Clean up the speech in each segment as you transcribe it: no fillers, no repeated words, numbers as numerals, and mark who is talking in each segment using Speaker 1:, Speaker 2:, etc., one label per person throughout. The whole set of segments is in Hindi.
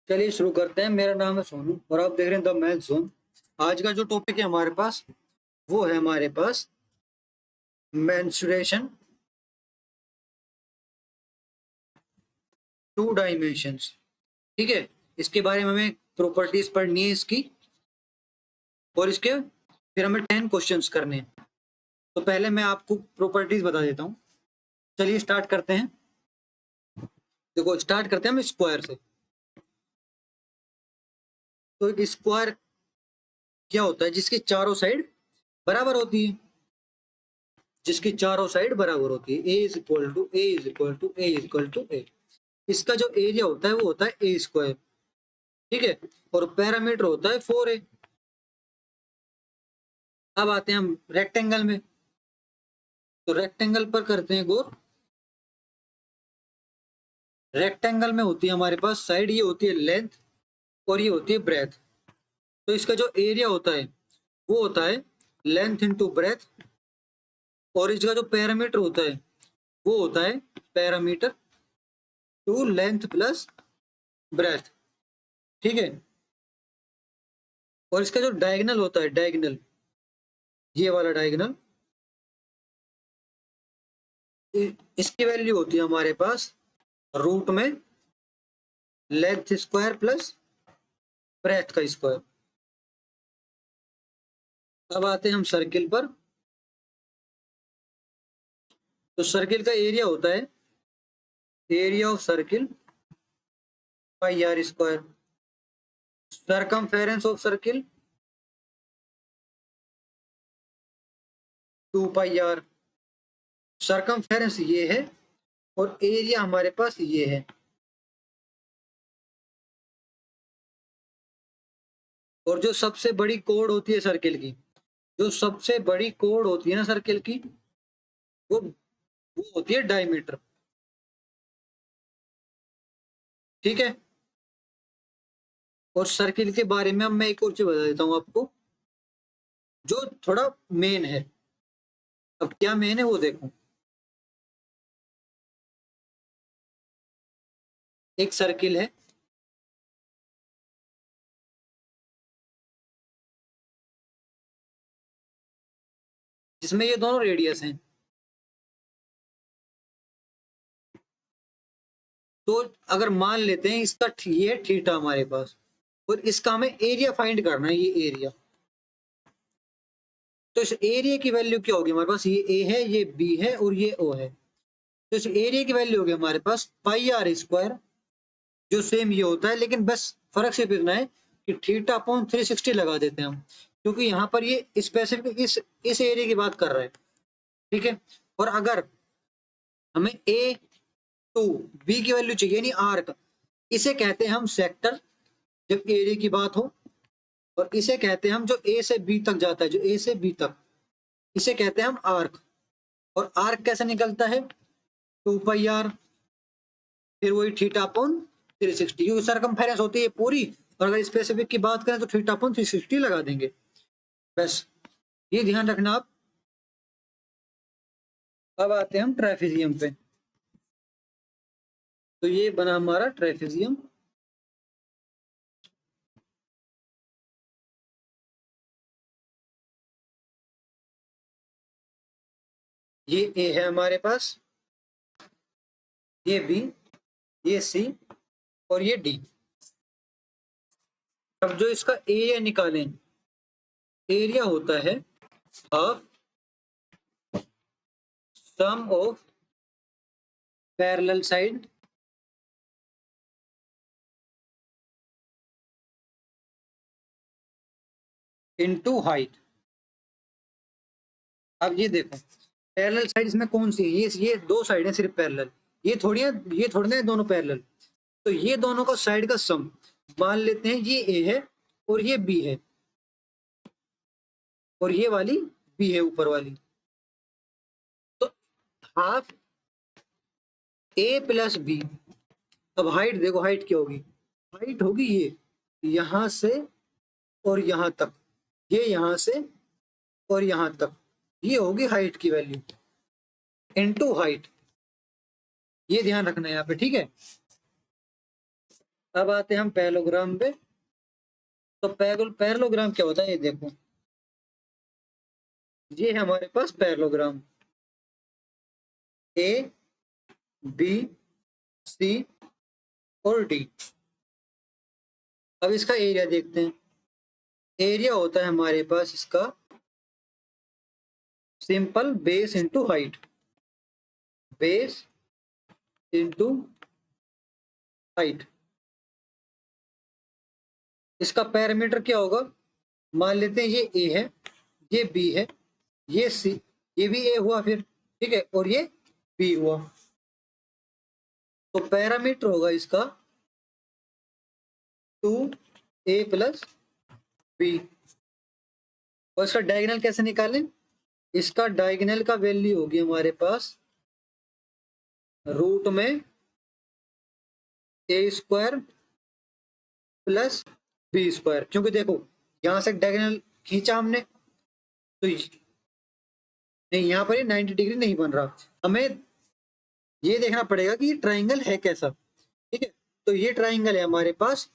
Speaker 1: चलिए शुरू करते हैं। मेरा नाम है सोनू और आप देख रहे हैं द मैथ जोन। आज का जो टॉपिक है हमारे पास वो है हमारे पास मेंस्ट्रुएशन टू डायमेंशंस। ठीक है, इसके बारे में हमें प्रॉपर्टीज पढ़नी है इसकी, और इसके फिर हमें 10 क्वेश्चंस करने हैं। तो पहले मैं आपको प्रॉपर्टीज बता देता हूँ। चलिए स्टार्ट करते हैं। देखो, स्टार्ट करते हैं हम स्क्वायर से। तो एक स्क्वायर क्या होता है? जिसकी चारों साइड बराबर होती है। जिसकी चारों साइड बराबर होती है। A is equal to a is equal to a is equal to a. इसका जो एरिया होता है वो होता है ए स्क्वायर। ठीक है, और पैरामीटर होता है 4a। अब आते हैं हम रेक्टेंगल में। तो रेक्टेंगल पर करते हैं गौर। रेक्टेंगल में होती है हमारे पास साइड, ये होती है लेंथ और ये होती है ब्रेथ। तो इसका जो एरिया होता है वो होता है लेंथ इंटू ब्रेथ, और इसका जो पैरामीटर होता है वो होता है perimeter two length plus breadth. ठीक है, और इसका जो डायगोनल होता है, डायगोनल, ये वाला डायगोनल, इसकी वैल्यू होती है हमारे पास रूट में लेंथ स्क्वायर प्लस ब्रेथ का स्क्वायर। अब आते हैं हम सर्किल पर। तो सर्किल का एरिया होता है area of circle pi r square. Circumference of circle 2 pi r. Circumference ये है और एरिया हमारे पास ये है। और जो सबसे बड़ी कोण होती है सर्किल की, जो सबसे बड़ी कोण होती है ना सर्किल की, वो होती है डायमीटर। ठीक है, और सर्किल के बारे में अब मैं एक और चीज बता देता हूं आपको, जो थोड़ा मेन है। अब क्या मेन है वो देखो। एक सर्किल है जिसमें ये दोनों रेडियस हैं। तो अगर मान लेते हैं इसका ये थीटा हमारे पास, और इसका हमें एरिया फाइंड करना है, ये एरिया। तो इस एरिया की वैल्यू क्या होगी हमारे पास? ये ए है, ये बी है और ये ओ है। तो इस एरिया की वैल्यू होगी हमारे पास पाई आर स्क्वायर, जो सेम ये होता है, लेकिन बस फर्क सिर्फ इतना है कि थीटा अपॉन 360 लगा देते हैं हम, क्योंकि यहाँ पर ये स्पेसिफिक इस एरिया की बात कर रहे हैं। ठीक है, और अगर हमें ए टू बी की वैल्यू चाहिए, यानी आर्क, इसे कहते हैं हम सेक्टर जब एरिया की बात हो। और इसे कहते हैं हम जो ए से बी तक जाता है, जो ए से बी तक, इसे कहते हैं हम आर्क। और आर्क कैसे निकलता है? 2 पाई आर, फिर वही थीटा अपॉन 360, क्योंकि सरकमफेरेंस होती है पूरी, और अगर स्पेसिफिक की बात करें तो थीटा अपॉन 360 लगा देंगे। बस ये ध्यान रखना आप। अब आते हैं हम ट्रेपेजियम पे। तो ये बना हमारा ट्रेपेजियम। ये ए है हमारे पास, ये बी, ये सी और ये डी। अब जो इसका एरिया निकालें, एरिया होता है half sum of parallel side into height. अब ये देखो, पैरेलल साइड इसमें कौन सी है? ये दो साइड है सिर्फ पैरेलल। ये थोड़ी है, ये थोड़ी ना दोनों पैरेलल। तो ये दोनों का साइड का सम मान लेते हैं, ये ए है और ये बी है, और ये वाली बी है ऊपर वाली। तो हाफ ए प्लस बी। अब हाइट देखो, हाइट क्या होगी? हाइट होगी ये यहां से और यहां तक, ये यहां से और यहां तक, ये होगी हाइट की वैल्यू इनटू हाइट। ये ध्यान रखना है यहाँ पे। ठीक है, अब आते हैं हम पैरेललोग्राम पे। तो पैरेललोग्राम क्या होता है, ये देखो, ये है हमारे पास पैरेललोग्राम ए बी सी और डी। अब इसका एरिया देखते हैं। एरिया होता है हमारे पास इसका simple base into height, base into height. इसका पैरामीटर क्या होगा, मान लेते हैं ये ए है, ये बी है, ये सी, ये भी ए हुआ फिर, ठीक है, और ये बी हुआ। तो पैरामीटर होगा इसका 2a प्लस बी। और इसका डायगोनल कैसे निकालें, इसका डायगोनल का वैल्यू होगी हमारे पास रूट में ए स्क्वायर प्लस बी स्क्वायर। क्योंकि देखो यहां से डायगोनल खींचा हमने, तो नहीं, यहाँ पर ये 90 डिग्री नहीं बन रहा, हमें ये देखना पड़ेगा कि ये ट्राइंगल है कैसा। ठीक है, तो ये ट्राइंगल है हमारे पास,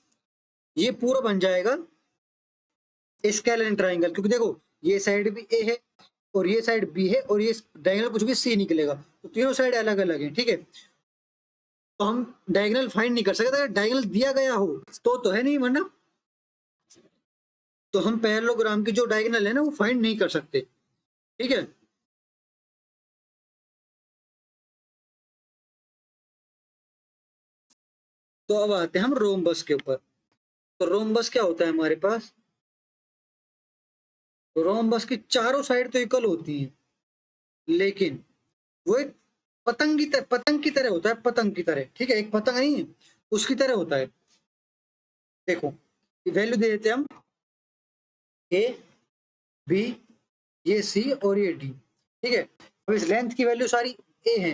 Speaker 1: ये पूरा बन जाएगा स्केलेन ट्राइंगल। क्योंकि देखो ये साइड भी ए है और ये साइड बी है और ये डायगोनल कुछ भी सी निकलेगा, तो तीनों साइड अलग अलग है। ठीक है, तो हम डायगोनल फाइंड नहीं कर सकते, अगर डायगोनल दिया गया हो तो है नहीं, वरना तो हम पैरेललोग्राम की जो डायगोनल है ना वो फाइंड नहीं कर सकते। ठीक है, तो अब आते हैं हम रोम्बस के ऊपर। तो रोम्बस क्या होता है हमारे पास, रोम्बस की चारों साइड तो इक्वल होती हैं, लेकिन वो एक पतंग की तरह होता है, पतंग की तरह। ठीक है, एक पतंग नहीं है, उसकी तरह होता है। देखो वैल्यू दे देते हैं हम ए बी, ये सी और ये डी। ठीक है, अब इस लेंथ की वैल्यू सारी ए है,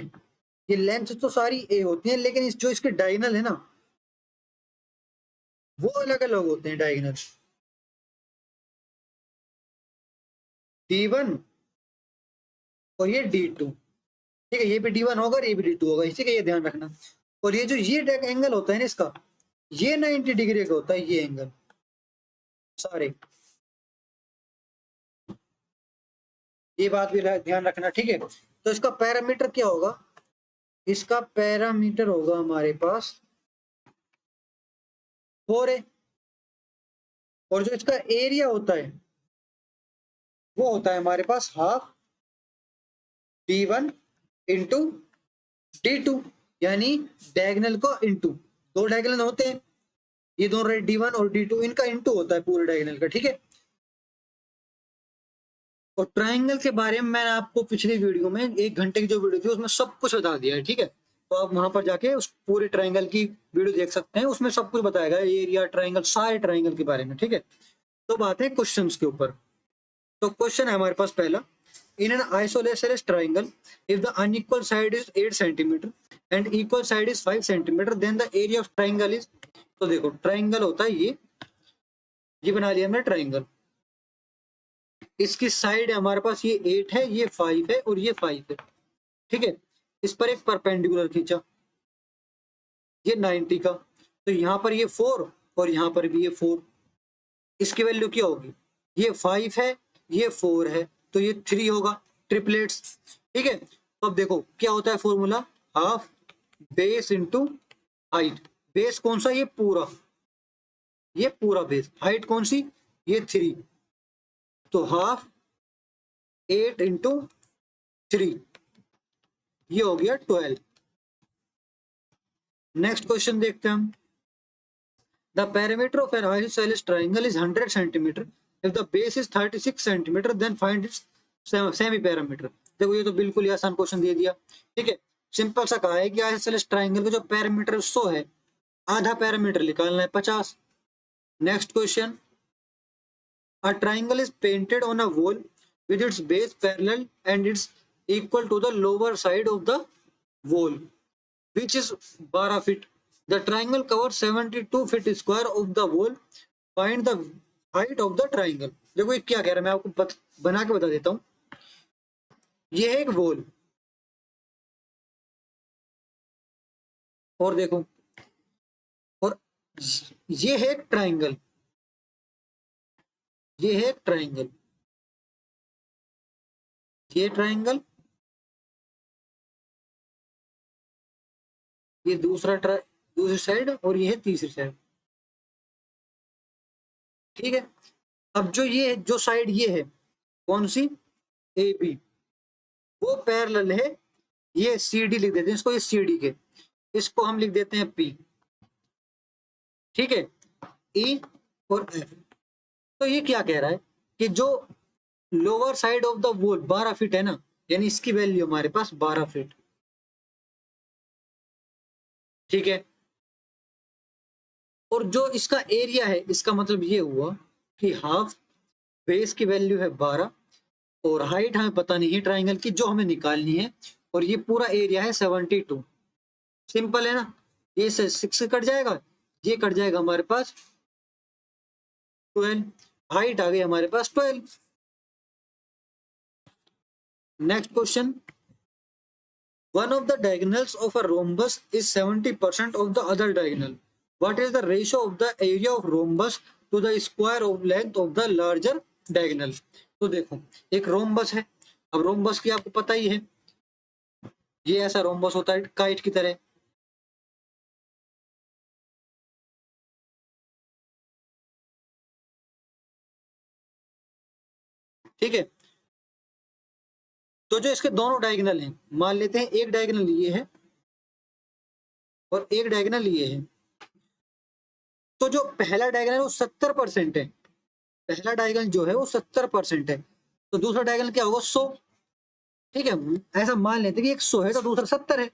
Speaker 1: ये लेंथ तो सारी ए होती है, लेकिन जो इसके डायगोनल है ना वो अलग अलग होते हैं डायगोनल। D1 और ये D2। ठीक है, ये भी D1 होगा और ये भी D2 होगा, इसी का ये ध्यान रखना। और ये जो ये एंगल होता है ना इसका, ये 90 डिग्री का होता है, ये एंगल सारे, ये बात भी ध्यान रखना। ठीक है, तो इसका पैरामीटर क्या होगा, इसका पैरामीटर होगा हमारे पास 4a। और जो इसका एरिया होता है वो होता है हमारे पास हाफ D1 इंटू D2, यानी डायगोनल को इंटू, दो डायगोनल होते हैं, ये दोनों D1 और D2, इनका इंटू होता है पूरे डायगोनल का। ठीक है, और ट्राइंगल के बारे में मैंने आपको पिछली वीडियो में 1 घंटे की जो वीडियो थी उसमें सब कुछ बता दिया है। ठीक है, तो आप वहां पर जाके उस पूरे ट्राइंगल की वीडियो देख सकते हैं, उसमें सब कुछ बताया गया, एरिया, ट्राइंगल, सारे ट्राइंगल के बारे में। ठीक है, तो बात है क्वेश्चन के ऊपर। तो क्वेश्चन है हमारे पास पहला, in an isosceles triangle if the unequal side is 8 centimetre and equal side is 5 centimetre then the area of triangle is. तो देखो ट्राइंगल होता है ये बना लिया हमने ट्राइंगल, इसकी साइड है हमारे पास, ये 8 है, ये 5 है और ये 5 है। ठीक है, इस पर एक परपेंडिकुलर खींचा, ये 90 का, तो यहाँ पर ये 4 और यहाँ पर भी ये 4। इसकी वैल्यू क्या होगी, ये 5 है, ये 4 है, तो ये 3 होगा, ट्रिपलेट्स। ठीक है, तो अब देखो क्या होता है formula, half base into height. Base कौन सा, ये पूरा बेस, हाइट कौन सी, ये 3, तो हाफ 8 इंटू 3, ये हो गया 12। नेक्स्ट क्वेश्चन देखते हैं हम। The perimeter of an isosceles triangle is 100 centimetre if the base is 36 centimetre then find its semi perimeter. देखो ये तो बिल्कुल ही आसान क्वेश्चन दे दिया। ठीक है, सिंपल सा कहा है कि आइसोसेलेस ट्राइंगल का जो पैरामीटर 100 है, आधा पैरामीटर निकालना है 50। Next question, a triangle is painted on a wall with its base parallel and it's equal to the lower side of the wall which is 12 feet. The triangle covers 72 feet square of the wall. Find the height of the triangle. देखो ये क्या कह रहा है, मैं आपको बना के बता देता हूँ। ये है एक वॉल, और देखो, और ये है एक ट्राइंगल, ये है एक ट्राइंगल, ये ट्राइंगल, ये दूसरी साइड, और ये है तीसरी साइड। ठीक है, अब जो ये जो साइड ये है कौन सी, ए बी, वो पैरेलल है, ये सी डी लिख देते हैं इसको, ये सी डी के, इसको हम लिख देते हैं पी। ठीक है, ई और एफ। तो ये क्या कह रहा है कि जो lower side of the wall 12 feet है ना, यानी इसकी वैल्यू हमारे पास 12 फीट। ठीक है, और जो इसका एरिया है, इसका मतलब ये हुआ कि हाफ, बेस की वैल्यू है 12, और हाइट हमें पता नहीं है ट्राइंगल की जो हमें निकालनी है, और ये पूरा एरिया है 72। सिंपल है ना, ये से 6 कट जाएगा, ये कट जाएगा हमारे पास 12, हाइट आ गई हमारे पास 12। Next question, one of the diagonals of a rhombus is 70% of the other diagonal. What is the ratio of the area of rhombus to the square of length of the larger diagonal? तो देखो, एक रोम्बस है, अब रोम्बस की आपको पता ही है, ये ऐसा रोम्बस होता है काइट की तरह। ठीक है, तो जो इसके दोनों डायगोनल हैं, मान लेते हैं एक डायगोनल ये है और एक डायगोनल ये है, तो जो पहला डायगोनल है वो 70% है, पहला डायगोनल जो है वो 70% है, तो दूसरा डायगोनल क्या होगा, 100। ठीक है, ऐसा मान लेते हैं कि एक 100 है तो दूसरा 70 है।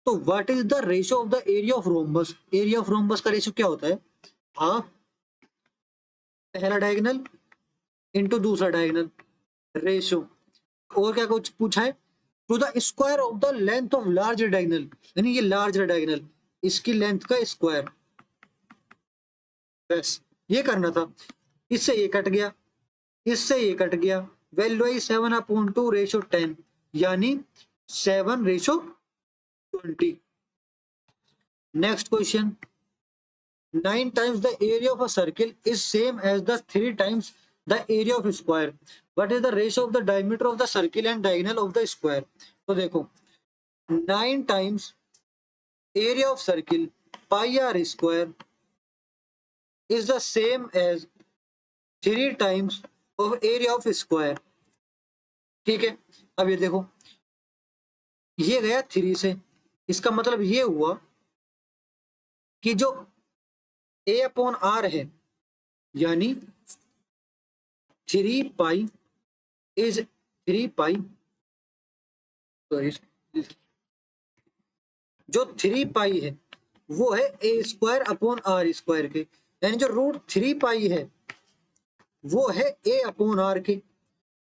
Speaker 1: तो what is the ratio of the area of rhombus, area of rhombus का रेशियो क्या होता है, हाफ पहला डायगोनल इनटू दूसरा डायगोनल, रेशियो। और क्या कुछ पूछा है, to the square of the length of large diagonal, यानी ये लार्ज डायगोनल, इसकी लेंथ का स्क्वायर, बस ये करना था। इससे ये कट गया, इससे ये कट गया, वैल्यू आई 7/2 रेशो 10, यानी 7/20। Next question, 9 times the area of a circle is same as the 3 times the area of a square. What is the ratio of the diameter of the circle and diagonal of the square? तो देखो, 9 times area of circle pi r square is the same as 3 times of area of square। ठीक है, अब ये देखो, ये गया 3 से, इसका मतलब ये हुआ कि जो a अपॉन r है, यानी 3 पाई इज 3 पाई, सॉरी, जो 3 पाई है वो है ए स्क्वायर अपॉन आर स्क्वायर के, यानी जो रूट 3 पाई है वो है ए अपॉन आर के।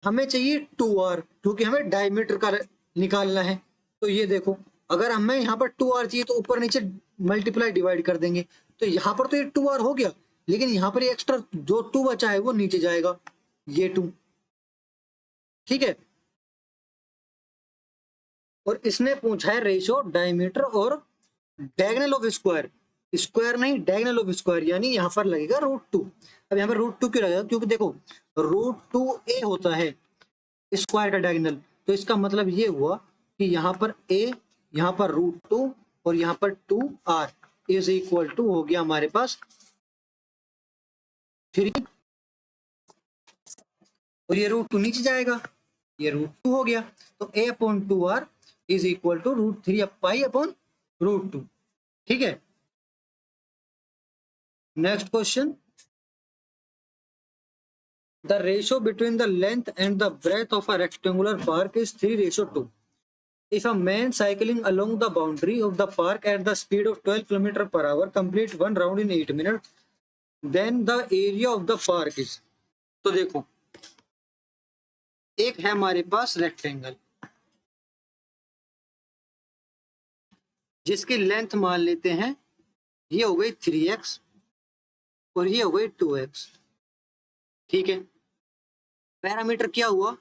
Speaker 1: हमें चाहिए 2r, क्योंकि हमें डायमीटर का निकालना है। तो ये देखो, अगर हमें यहाँ पर 2r चाहिए तो ऊपर नीचे मल्टीप्लाई डिवाइड कर देंगे, तो यहाँ पर तो ये 2r हो गया, लेकिन यहाँ पर ये एक्स्ट्रा जो 2 बचा है वो नीचे जाएगा, ये 2। ठीक है, और इसने पूछा है रेशियो डायमीटर और डायगोनल ऑफ स्क्वायर, स्क्वायर नहीं डायगोनल ऑफ स्क्वायर, यानी यहाँ पर लगेगा √2। अब यहाँ पर √2 क्यों लगेगा, क्योंकि देखो √2a होता है स्क्वायर का डायगोनल, तो इसका मतलब ये हुआ कि यहाँ पर a, यहाँ पर √2 और यहाँ पर 2r इज इक्वल टू हो गया हमारे पास 3, और ये √2 नीचे जाएगा, ये √2 हो गया, तो a upon 2r is equal to √3 pi upon √2। ठीक है, next question, the ratio between the length and the breadth of a rectangular park is 3:2. If a man cycling along the boundary of the park at the speed of 12 km per hour complete one round in 8 minutes, then the area of the park is। तो देखो, एक है हमारे पास रेक्टेंगल जिसकी लेंथ मान लेते हैं ये हो गई 3x और ये हो गई 2x। ठीक है, पैरामीटर क्या हुआ,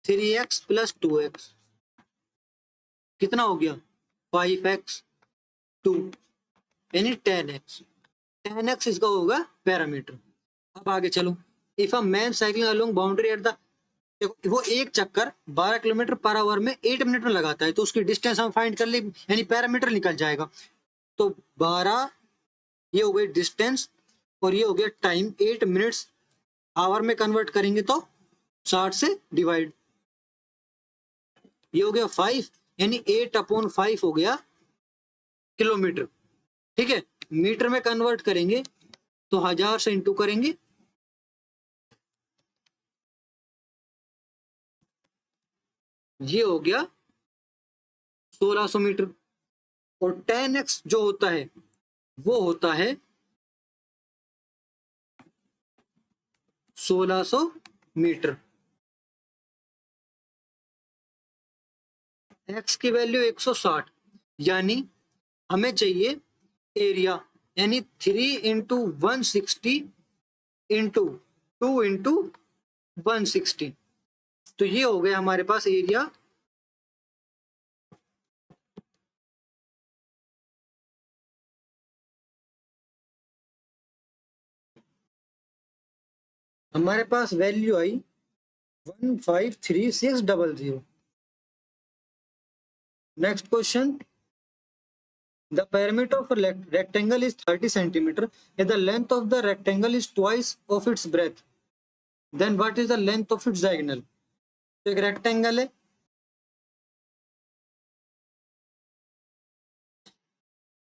Speaker 1: 3x प्लस 2x, कितना हो गया 5x 2, यानी 10x। 10x इसका होगा पैरामीटर। अब आगे चलो, if a man cycling along boundary at the, देखो वो एक चक्कर 12 किलोमीटर पर आवर में 8 मिनट में लगाता है, तो उसकी डिस्टेंस हम फाइंड कर ले, यानी पैरामीटर निकल जाएगा। तो 12 ये हो गई डिस्टेंस और ये हो गया टाइम, 8 मिनट्स आवर में कन्वर्ट करेंगे तो 60 से डिवाइड, ये हो गया 5, यानी 8/5 हो गया किलोमीटर। ठीक है, मीटर में कन्वर्ट करेंगे तो 1000 से इंटू करेंगे, ये हो गया 1600 मीटर। और 10x जो होता है वो होता है 1600 मीटर। x की वैल्यू 160, यानी हमें चाहिए एरिया, यानी 3 इंटू 160 इंटू 2 इंटू 160, तो ये हो गया हमारे पास एरिया। हमारे पास वैल्यू आई 153600। Next question, the perimeter of a rectangle is 30 centimeter. If the length of the rectangle is twice of its breadth, then what is the length of its diagonal? तो एक रेक्टेंगल है,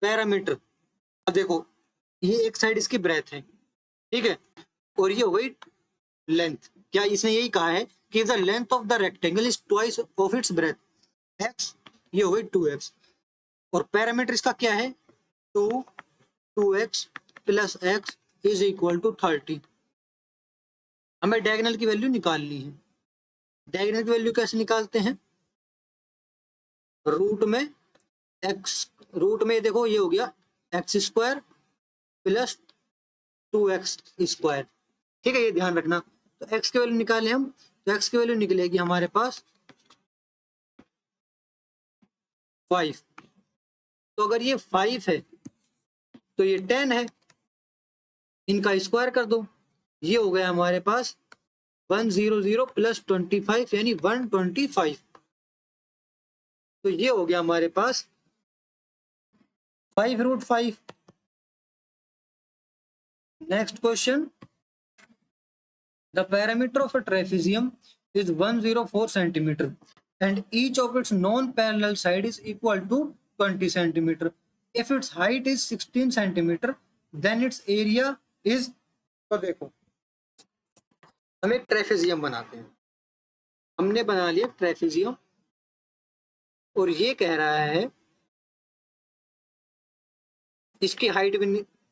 Speaker 1: पैरामीटर, अब देखो ये एक साइड इसकी ब्रेथ है, ठीक है, और ये हो गई लेंथ। क्या इसने यही कहा है कि the length of the rectangle is twice of its breath, x, ये हो गई 2x, और पैरामीटर इसका क्या है 2x plus x is equal to 30। हमें डायगोनल की वैल्यू निकालनी है। डायगोनल की वैल्यू कैसे निकालते हैं, रूट में x, रूट में देखो ये हो गया x² प्लस 2x स्क्वायर, ठीक है, ये ध्यान रखना। तो x की वैल्यू निकालें हम, तो x की वैल्यू निकलेगी हमारे पास 5। तो अगर ये 5 है तो ये 10 है, इनका स्क्वायर कर दो, ये हो गया हमारे पास 100 प्लस 25 यानी 125। तो ये हो गया हमारे पास 5√5। Next question, the perimeter of a trapezium is 104 centimeter and each of its non-parallel side is equal to 20 centimeter. If its height is 16 centimeter, then its area is, तो देखो हम एक ट्रेपेजियम बनाते हैं, हमने बना लिया ट्रेपेजियम, और ये कह रहा है इसकी हाइट भी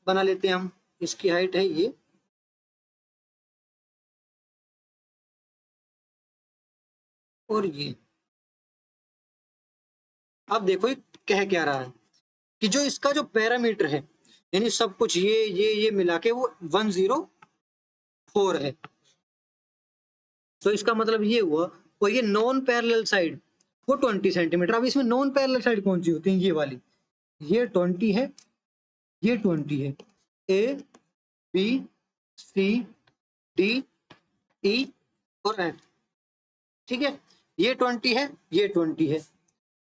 Speaker 1: बना लेते हैं हम, इसकी हाइट है ये, और ये, अब देखो ये कह क्या रहा है कि जो इसका जो पैरामीटर है, यानी सब कुछ ये मिला के वो 104 है, तो इसका मतलब ये हुआ, और ये नॉन पैरेलल साइड वो 20 सेंटीमीटर। अब इसमें नॉन पैरेलल साइड कौन सी होती है, ये वाली, ये 20 है, ये 20 है, A B C D E और एफ, ठीक है, ये 20 है, ये 20 है,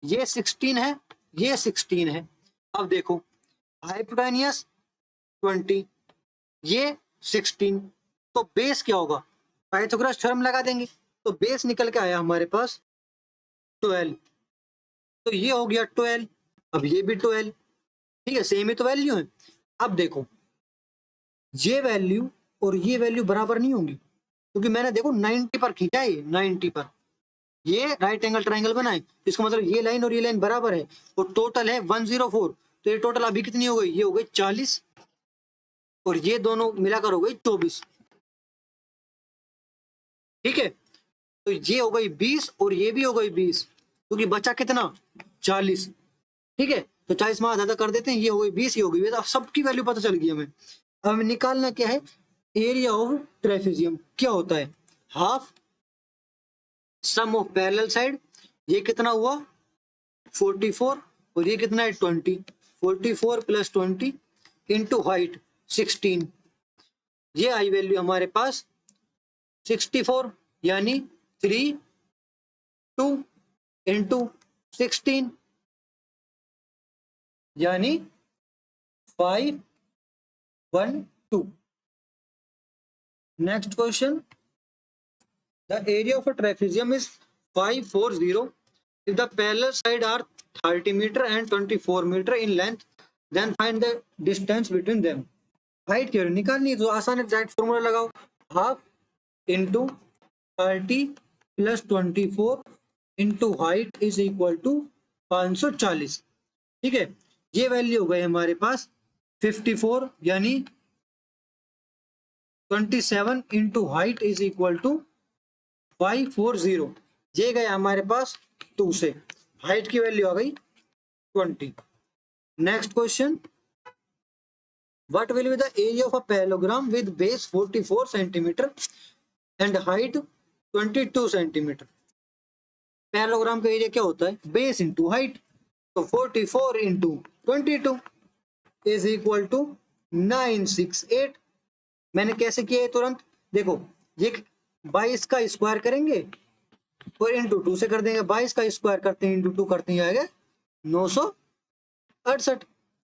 Speaker 1: ये 16 है, ये 16 है। अब देखो हाइपोटेन्यूस 20, ये 16, तो बेस क्या होगा, पाइथागोरस थ्योरम लगा देंगे, तो बेस निकल के आया हमारे पास 12, तो ये हो गया 12, अब ये भी 12, ठीक है, सेम ही तो वैल्यू है। अब देखो ये वैल्यू और ये वैल्यू बराबर नहीं होंगी, क्योंकि मैंने देखो 90 पर खींचा है, 90 पर ये राइट एंगल ट्राइंगल बनाए, इसका मतलब ये लाइन और ये लाइन बराबर है, और टोटल है 104, तो ये टोटल अभी कितनी हो गई, ये हो गई 40, और ये दोनों मिलाकर हो गई 24, ठीक है, तो ये हो गई 20 और ये भी हो गई 20, क्योंकि बचा कितना 40, ठीक है, तो 40 में आधा कर देते हैं, ये हो गई 20, ये हो गई 20। अब सबकी वैल्यू पता चल गई हमें। अब हमें निकालना क्या है, एरिया ऑफ ट्रेपेजियम क्या होता है, half sum of parallel side, ये कितना हुआ 44, और ये कितना है 20, 44 प्लस 20 इंटू हाइट 16। ये आई वैल्यू हमारे पास 64 यानी 3 2 इंटू 16 यानी 5 1 2। Next question, the area of a trapezium is 540 if the parallel sides are 30 meter and 24 meter in length, then find the distance between them। Height की निकालनी है तो आसान एग्जैक्ट फॉर्मूला लगाओ, half into 30 plus 24 into height is equal to 540। ठीक है, ये वैल्यू हो गई हमारे पास 54 यानी 27 into height is equal to 540। ये गया हमारे पास 2 से, हाइट की वैल्यू आ गई 20। Next question, what will be the area of a parallelogram with base 44 centimetre and height 22 centimetre. Parallelogram का एरिया क्या होता है, बेस इंटू हाइट, तो 44 इंटू 22 इज इक्वल टू 968। मैंने कैसे किया है तुरंत देखो, ये 22 का स्क्वायर करेंगे और इंटू 2 से कर देंगे, 22 का स्क्वायर करते हैं इंटू 2 करते हैं आएगा 968।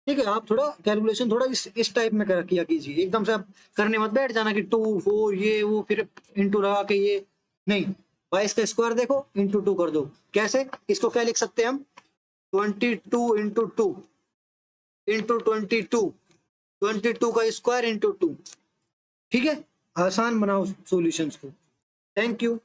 Speaker 1: ठीक है, आप थोड़ा कैलकुलेशन थोड़ा इस टाइप में किया कीजिए, एकदम से आप करने मत बैठ जाना कि 2 4 ये वो फिर इंटू लगा के ये नहीं। 22 का स्क्वायर देखो इंटू 2 कर दो, कैसे, इसको क्या लिख सकते हैं हम, 22 इंटू 2 इंटू 22 का स्क्वायर इंटू 2। ठीक है, आसान बनाओ सॉल्यूशंस को। Thank you.